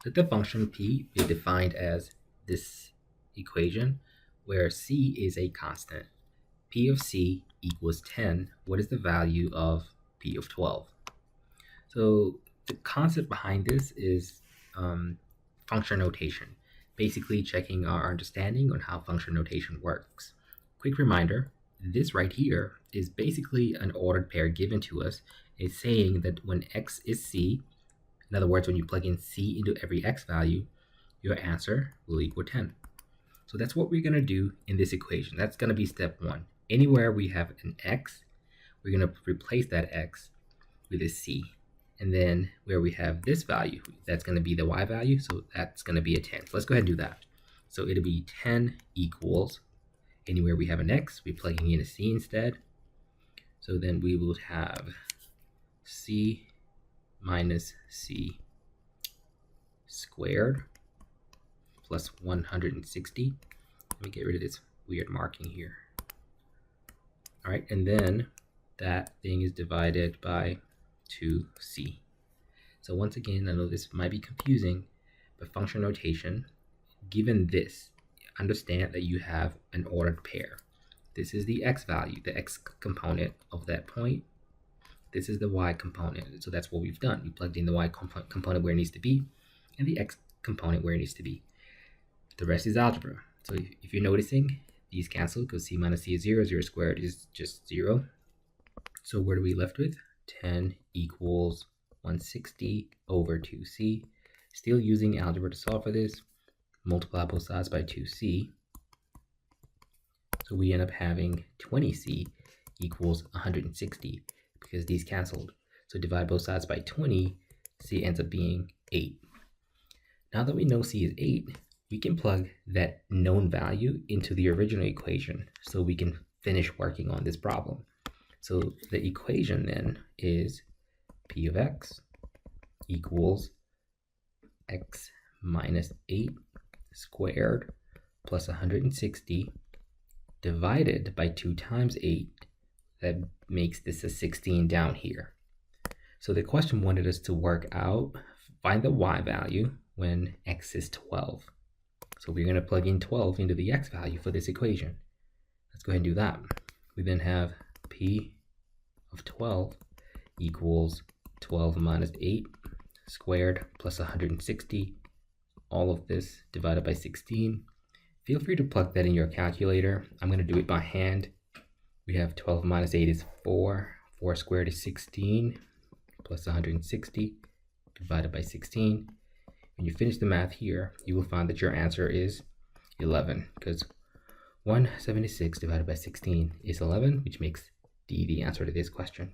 Let the function p be defined as this equation where c is a constant. P of c equals 10. What is the value of p of 12? So the concept behind this is function notation, basically checking our understanding on how function notation works. Quick reminder, this right here is basically an ordered pair given to us. It's saying that when x is c, in other words, when you plug in c into every x value, your answer will equal 10. So that's what we're going to do in this equation. That's going to be step one. Anywhere we have an x, we're going to replace that x with a c. And then where we have this value, that's going to be the y value, so that's going to be a 10. So let's go ahead and do that. So it'll be 10 equals, anywhere we have an x, we're plugging in a c instead. So then we will have c minus c squared plus 160. Let me get rid of this weird marking here. All right, and then that thing is divided by 2c. So once again, I know this might be confusing, but function notation, given this, understand that you have an ordered pair. This is the x value, the x component of that point. This is the y component. So that's what we've done. We plugged in the y component where it needs to be and the x component where it needs to be. The rest is algebra. So if you're noticing, these cancel because c minus c is 0. 0 squared is just 0. So what are we left with? 10 equals 160 over 2c. Still using algebra to solve for this. Multiply both sides by 2c. So we end up having 20c equals 160 because these canceled. So divide both sides by 20, c ends up being 8. Now that we know c is 8, we can plug that known value into the original equation so we can finish working on this problem. So the equation then is p of x equals x minus 8 squared plus 160 divided by 2 times 8. That makes this a 16 down here. So the question wanted us to work out, find the y value when x is 12. So we're going to plug in 12 into the x value for this equation. Let's go ahead and do that. We then have p of 12 equals 12 minus 8 squared plus 160. All of this divided by 16. Feel free to plug that in your calculator. I'm going to do it by hand. We have 12 minus 8 is 4. 4 squared is 16 plus 160 divided by 16. When you finish the math here, you will find that your answer is 11 because 176 divided by 16 is 11, which makes D the answer to this question.